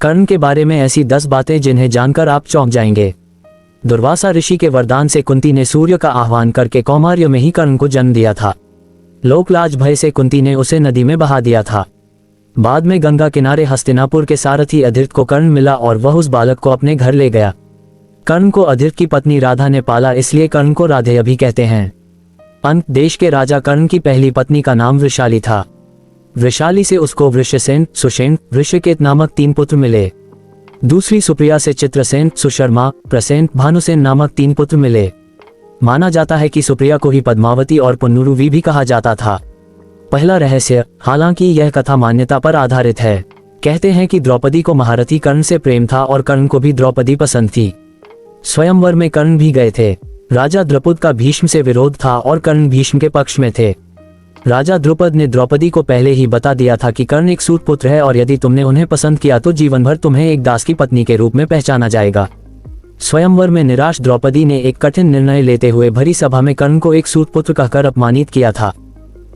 कर्ण के बारे में ऐसी 10 बातें जिन्हें जानकर आप चौंक जाएंगे। दुर्वासा ऋषि के वरदान से कुंती ने सूर्य का आह्वान करके कौमार्य में ही कर्ण को जन्म दिया था। लोकलाज भय से कुंती ने उसे नदी में बहा दिया था। बाद में गंगा किनारे हस्तिनापुर के सारथी अधीर्त को कर्ण मिला और वह उस बालक को अपने घर ले गया। कर्ण को अधीर्त की पत्नी राधा ने पाला, इसलिए कर्ण को राधेय भी कहते हैं। अंत देश के राजा कर्ण की पहली पत्नी का नाम वृषाली था। वृषाली से उसको वृषसेन, सुषेण, वृषकेत नामक 3 पुत्र मिले। दूसरी सुप्रिया से चित्रसेन, सुशर्मा, प्रसेन, भानुसेन नामक 3 पुत्र मिले। माना जाता है कि सुप्रिया को ही पद्मावती और पुन्नुरुवी भी कहा जाता था। पहला रहस्य, हालांकि यह कथा मान्यता पर आधारित है। कहते हैं कि द्रौपदी को महारथी कर्ण से प्रेम था और कर्ण को भी द्रौपदी पसंद थी। स्वयंवर में कर्ण भी गए थे। राजा द्रुपद का भीष्म से विरोध था और कर्ण भीष्म के पक्ष में थे। राजा द्रुपद ने द्रौपदी को पहले ही बता दिया था कि कर्ण एक सूत पुत्र है और यदि तुमने उन्हें पसंद किया तो जीवन भर तुम्हें एक दास की पत्नी के रूप में पहचाना जाएगा। स्वयंवर में निराश द्रौपदी ने एक कठिन निर्णय लेते हुए भरी सभा में कर्ण को एक सूत पुत्र कहकर अपमानित किया था।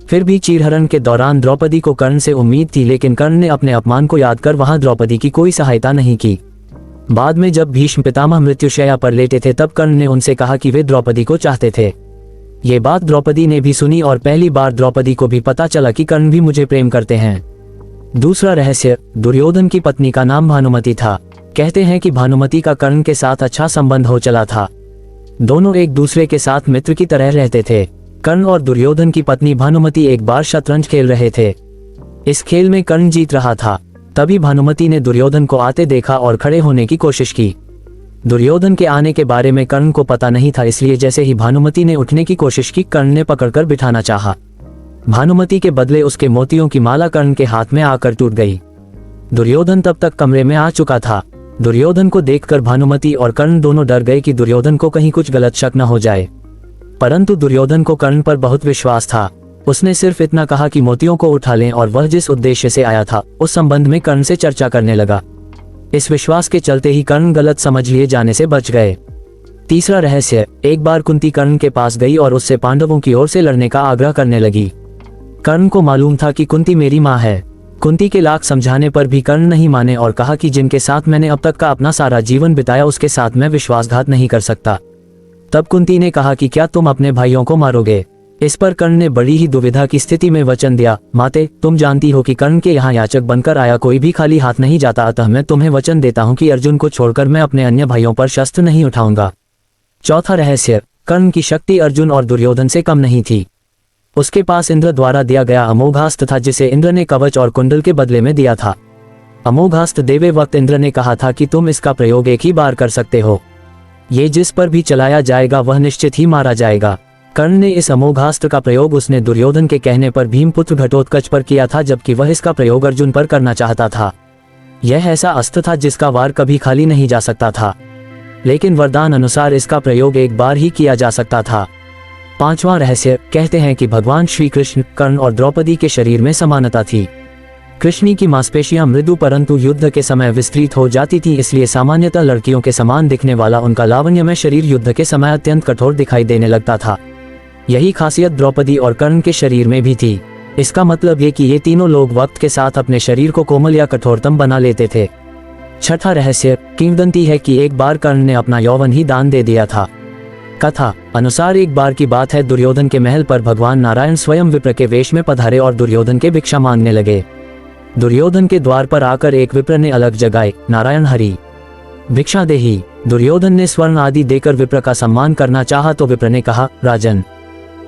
फिर भी चीरहरण के दौरान द्रौपदी को कर्ण से उम्मीद थी, लेकिन कर्ण ने अपने अपमान को याद कर वहां द्रौपदी की कोई सहायता नहीं की। बाद में जब भीष्म पितामह मृत्युशैया पर लेटे थे तब कर्ण ने उनसे कहा कि वे द्रौपदी को चाहते थे। ये बात द्रौपदी ने भी सुनी और पहली बार द्रौपदी को भी पता चला कि कर्ण भी मुझे प्रेम करते हैं। दूसरा रहस्य, दुर्योधन की पत्नी का नाम भानुमति था। कहते हैं कि भानुमति का कर्ण के साथ अच्छा संबंध हो चला था। दोनों एक दूसरे के साथ मित्र की तरह रहते थे। कर्ण और दुर्योधन की पत्नी भानुमति एक बार शतरंज खेल रहे थे। इस खेल में कर्ण जीत रहा था। तभी भानुमति ने दुर्योधन को आते देखा और खड़े होने की कोशिश की। दुर्योधन के आने के बारे में कर्ण को पता नहीं था, इसलिए जैसे ही भानुमति ने उठने की कोशिश की कर्ण ने पकड़कर बिठाना चाहा। भानुमति के बदले उसके मोतियों की माला कर्ण के हाथ में आकर टूट गई। दुर्योधन तब तक कमरे में आ चुका था। दुर्योधन को देखकर भानुमति और कर्ण दोनों डर गए कि दुर्योधन को कहीं कुछ गलत शक न हो जाए। परंतु दुर्योधन को कर्ण पर बहुत विश्वास था। उसने सिर्फ इतना कहा कि मोतियों को उठा लें और वह जिस उद्देश्य से आया था उस संबंध में कर्ण से चर्चा करने लगा। इस विश्वास के चलते ही कर्ण गलत समझ लिए जाने से बच गए। तीसरा रहस्य, एक बार कुंती कर्ण के पास गई और उससे पांडवों की ओर से लड़ने का आग्रह करने लगी। कर्ण को मालूम था कि कुंती मेरी माँ है। कुंती के लाख समझाने पर भी कर्ण नहीं माने और कहा कि जिनके साथ मैंने अब तक का अपना सारा जीवन बिताया उसके साथ मैं विश्वासघात नहीं कर सकता। तब कुंती ने कहा कि क्या तुम अपने भाइयों को मारोगे? इस पर कर्ण ने बड़ी ही दुविधा की स्थिति में वचन दिया, माते तुम जानती हो कि कर्ण के यहाँ याचक बनकर आया कोई भी खाली हाथ नहीं जाता, अतः मैं तुम्हें वचन देता हूँ कि अर्जुन को छोड़कर मैं अपने अन्य भाइयों पर शस्त्र नहीं उठाऊंगा। चौथा रहस्य, कर्ण की शक्ति अर्जुन और दुर्योधन से कम नहीं थी। उसके पास इंद्र द्वारा दिया गया अमोघास्त्र था जिसे इंद्र ने कवच और कुंडल के बदले में दिया था। अमोघास्त्र देवे वक्त इंद्र ने कहा था कि तुम इसका प्रयोग एक ही बार कर सकते हो। ये जिस पर भी चलाया जाएगा वह निश्चित ही मारा जाएगा। कर्ण ने इस अमोघास्त्र का प्रयोग उसने दुर्योधन के कहने पर भीमपुत्र घटोत्कच पर किया था, जबकि वह इसका प्रयोग अर्जुन पर करना चाहता था। यह ऐसा अस्त्र था जिसका वार कभी खाली नहीं जा सकता था, लेकिन वरदान अनुसार इसका प्रयोग एक बार ही किया जा सकता था। पांचवा रहस्य, कहते हैं कि भगवान श्री कृष्ण, कर्ण और द्रौपदी के शरीर में समानता थी। कृष्ण की मांसपेशियां मृदु परंतु युद्ध के समय विस्तृत हो जाती थी, इसलिए सामान्यतः लड़कियों के समान दिखने वाला उनका लावण्यमय शरीर युद्ध के समय अत्यंत कठोर दिखाई देने लगता था। यही खासियत द्रौपदी और कर्ण के शरीर में भी थी। इसका मतलब ये कि ये तीनों लोग वक्त के साथ अपने शरीर को कोमल या कठोरतम बना लेते थे। छठा रहस्य, किंवदंती है कि एक बार कर्ण ने अपना यौवन ही दान दे दिया था। कथा अनुसार एक बार की बात है, दुर्योधन के महल पर भगवान नारायण स्वयं विप्र के वेश में पधारे और दुर्योधन के भिक्षा मांगने लगे। दुर्योधन के द्वार पर आकर एक विप्र ने अलग जगाए, नारायण हरि भिक्षा देही। दुर्योधन ने स्वर्ण आदि देकर विप्र का सम्मान करना चाहा तो विप्र ने कहा, राजन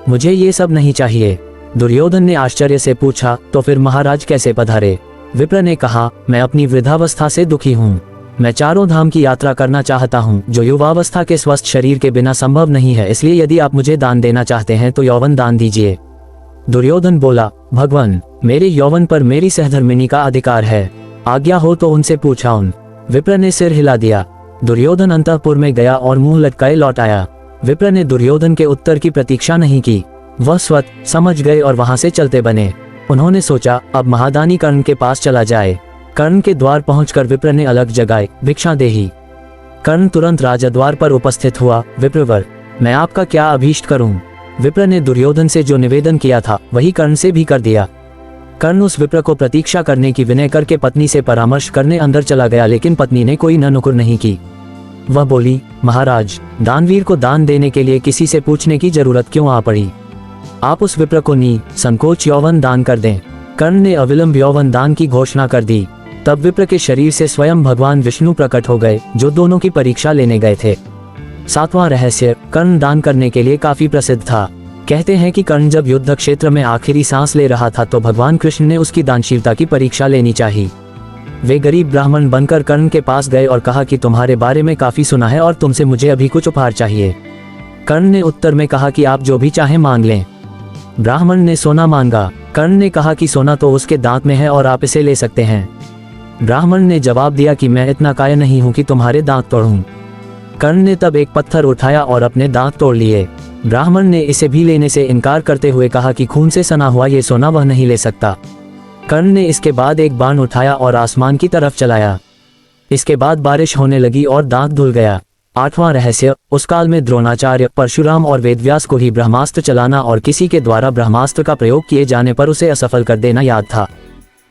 मुझे ये सब नहीं चाहिए। दुर्योधन ने आश्चर्य से पूछा, तो फिर महाराज कैसे पधारे? विप्र ने कहा, मैं अपनी वृद्धावस्था से दुखी हूँ। मैं चारों धाम की यात्रा करना चाहता हूँ, जो युवावस्था के स्वस्थ शरीर के बिना संभव नहीं है, इसलिए यदि आप मुझे दान देना चाहते हैं तो यौवन दान दीजिए। दुर्योधन बोला, भगवान मेरे यौवन पर मेरी सहधर्मिणी का अधिकार है, आज्ञा हो तो उनसे पूछाऊं। विप्र ने सिर हिला दिया। दुर्योधन अंतःपुर में गया और मुंह लटकाए लौट आया। विप्र ने दुर्योधन के उत्तर की प्रतीक्षा नहीं की, वह स्वतः समझ गए और वहां से चलते बने। उन्होंने सोचा अब महादानी कर्ण के पास चला जाए। कर्ण के द्वार पहुंचकर विप्र ने अलग जगाए, भिक्षा देही। कर्ण तुरंत राजद्वार पर उपस्थित हुआ, विप्रवर मैं आपका क्या अभीष्ट करूं? विप्र ने दुर्योधन से जो निवेदन किया था वही कर्ण से भी कर दिया। कर्ण उस विप्र को प्रतीक्षा करने की विनय करके पत्नी से परामर्श करने अंदर चला गया, लेकिन पत्नी ने कोई न नुकुर नहीं की। वह बोली, महाराज, दानवीर को दान देने के लिए किसी से पूछने की जरूरत क्यों आ पड़ी? आप उस विप्र को संकोच यौवन दान कर दें। कर्ण ने अविलंब यौवन दान की घोषणा कर दी। तब विप्र के शरीर से स्वयं भगवान विष्णु प्रकट हो गए, जो दोनों की परीक्षा लेने गए थे। 7वां रहस्य, कर्ण दान करने के लिए काफी प्रसिद्ध था। कहते हैं कि कर्ण जब युद्ध क्षेत्र में आखिरी सांस ले रहा था तो भगवान कृष्ण ने उसकी दानशीलता की परीक्षा लेनी चाहिए। वे गरीब ब्राह्मण बनकर कर्ण के पास गए और कहा कि तुम्हारे बारे में काफी सुना है और तुमसे मुझे अभी कुछ उपहार चाहिए। कर्ण ने उत्तर में कहा कि आप जो भी चाहें मांग लें। ब्राह्मण ने सोना मांगा। कर्ण ने कहा कि सोना तो उसके दांत में है और आप इसे ले सकते हैं। ब्राह्मण ने जवाब दिया कि मैं इतना कायर नहीं हूं कि तुम्हारे दांत तोड़ूं। कर्ण ने तब एक पत्थर उठाया और अपने दांत तोड़ लिए। ब्राह्मण ने इसे भी लेने से इनकार करते हुए कहा कि खून से सना हुआ ये सोना वह नहीं ले सकता। कर्ण ने इसके बाद एक बाण उठाया और आसमान की तरफ चलाया। इसके बाद बारिश होने लगी और दांत धुल गया। 8वां रहस्य, उस काल में द्रोणाचार्य, परशुराम और वेदव्यास को ही ब्रह्मास्त्र चलाना और किसी के द्वारा ब्रह्मास्त्र का प्रयोग किए जाने पर उसे असफल कर देना याद था।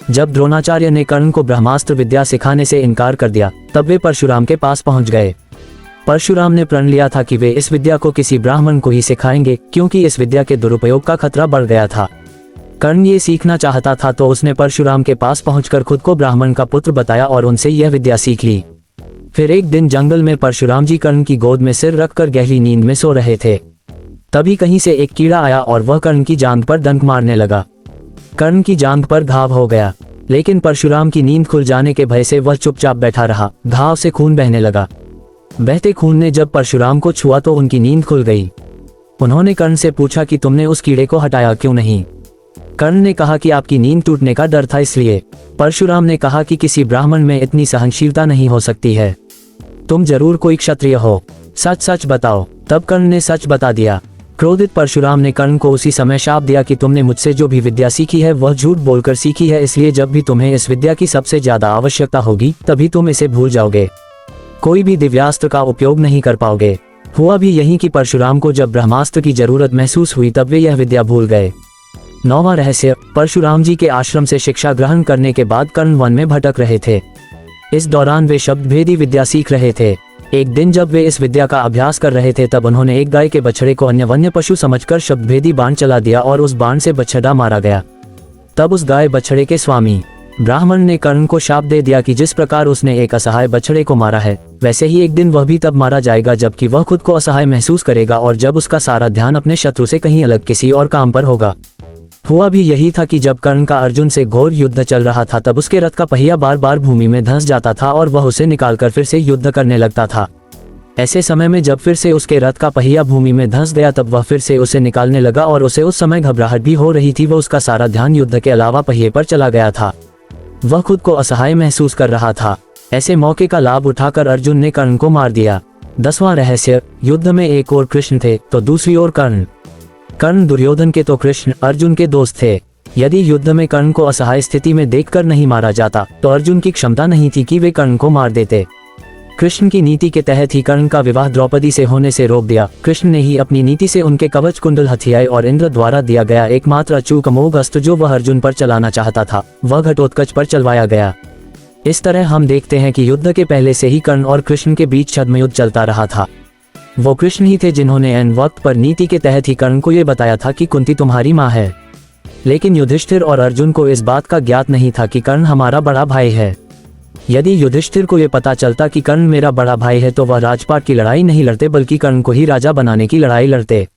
जब द्रोणाचार्य ने कर्ण को ब्रह्मास्त्र विद्या सिखाने से इनकार कर दिया, तब वे परशुराम के पास पहुंच गए। परशुराम ने प्रण लिया था कि वे इस विद्या को किसी ब्राह्मण को ही सिखाएंगे, क्योंकि इस विद्या के दुरुपयोग का खतरा बढ़ गया था। कर्ण ये सीखना चाहता था तो उसने परशुराम के पास पहुंचकर खुद को ब्राह्मण का पुत्र बताया और उनसे यह विद्या सीख ली। फिर एक दिन जंगल में परशुराम जी कर्ण की गोद में सिर रखकर गहरी नींद में सो रहे थे। तभी कहीं से एक कीड़ा आया और वह कर्ण की जांघ पर डंक मारने लगा। कर्ण की जांघ पर घाव हो गया, लेकिन परशुराम की नींद खुल जाने के भय से वह चुपचाप बैठा रहा। घाव से खून बहने लगा। बहते खून ने जब परशुराम को छुआ तो उनकी नींद खुल गई। उन्होंने कर्ण से पूछा कि तुमने उस कीड़े को हटाया क्यों नहीं? कर्ण ने कहा कि आपकी नींद टूटने का डर था इसलिए। परशुराम ने कहा कि किसी ब्राह्मण में इतनी सहनशीलता नहीं हो सकती है। तुम जरूर कोई क्षत्रिय हो, सच सच बताओ। तब कर्ण ने सच बता दिया। क्रोधित परशुराम ने कर्ण को उसी समय शाप दिया कि तुमने मुझसे जो भी विद्या सीखी है वह झूठ बोलकर सीखी है, इसलिए जब भी तुम्हें इस विद्या की सबसे ज्यादा आवश्यकता होगी तभी तुम इसे भूल जाओगे। कोई भी दिव्यास्त्र का उपयोग नहीं कर पाओगे। हुआ भी यही कि परशुराम को जब ब्रह्मास्त्र की जरूरत महसूस हुई तब वे यह विद्या भूल गए। 9वां रहस्य, परशुराम जी के आश्रम से शिक्षा ग्रहण करने के बाद कर्ण वन में भटक रहे थे। इस दौरान वे शब्द भेदी विद्या सीख रहे थे। एक दिन जब वे इस विद्या का अभ्यास कर रहे थे तब उन्होंने एक गाय के बछड़े को अन्य वन्य पशु समझकर शब्द भेदी बाण चला दिया और उस बाण से बछड़ा मारा गया। तब उस गाय बछड़े के स्वामी ब्राह्मण ने कर्ण को शाप दे दिया कि जिस प्रकार उसने एक असहाय बछड़े को मारा है, वैसे ही एक दिन वह भी तब मारा जाएगा जबकि वह खुद को असहाय महसूस करेगा और जब उसका सारा ध्यान अपने शत्रु से कहीं अलग किसी और काम पर होगा। हुआ भी यही था कि जब कर्ण का अर्जुन से घोर युद्ध चल रहा था तब उसके रथ का पहिया बार बार भूमि में धंस जाता था और वह उसे निकालकर फिर से युद्ध करने लगता था। ऐसे समय में जब फिर से उसके रथ का पहिया भूमि में धंस गया तब वह फिर से उसे निकालने लगा और उसे उस समय घबराहट भी हो रही थी। वह उसका सारा ध्यान युद्ध के अलावा पहिए पर चला गया था। वह खुद को असहाय महसूस कर रहा था। ऐसे मौके का लाभ उठाकर अर्जुन ने कर्ण को मार दिया। 10वां रहस्य, युद्ध में एक ओर कृष्ण थे तो दूसरी ओर कर्ण। कर्ण दुर्योधन के तो कृष्ण अर्जुन के दोस्त थे। यदि युद्ध में कर्ण को असहाय स्थिति में देखकर नहीं मारा जाता तो अर्जुन की क्षमता नहीं थी कि वे कर्ण को मार देते। कृष्ण की नीति के तहत ही कर्ण का विवाह द्रौपदी से होने से रोक दिया। कृष्ण ने ही अपनी नीति से उनके कवच कुंडल हथियाए और इंद्र द्वारा दिया गया एकमात्र अचूक अमोघ अस्त्र जो वह अर्जुन पर चलाना चाहता था वह घटोत्कच पर चलवाया गया। इस तरह हम देखते हैं कि युद्ध के पहले से ही कर्ण और कृष्ण के बीच छद्मयुद्ध चलता रहा था। वो कृष्ण ही थे जिन्होंने एन वक्त पर नीति के तहत ही कर्ण को ये बताया था कि कुंती तुम्हारी माँ है। लेकिन युधिष्ठिर और अर्जुन को इस बात का ज्ञात नहीं था कि कर्ण हमारा बड़ा भाई है। यदि युधिष्ठिर को ये पता चलता कि कर्ण मेरा बड़ा भाई है तो वह राजपाट की लड़ाई नहीं लड़ते बल्कि कर्ण को ही राजा बनाने की लड़ाई लड़ते।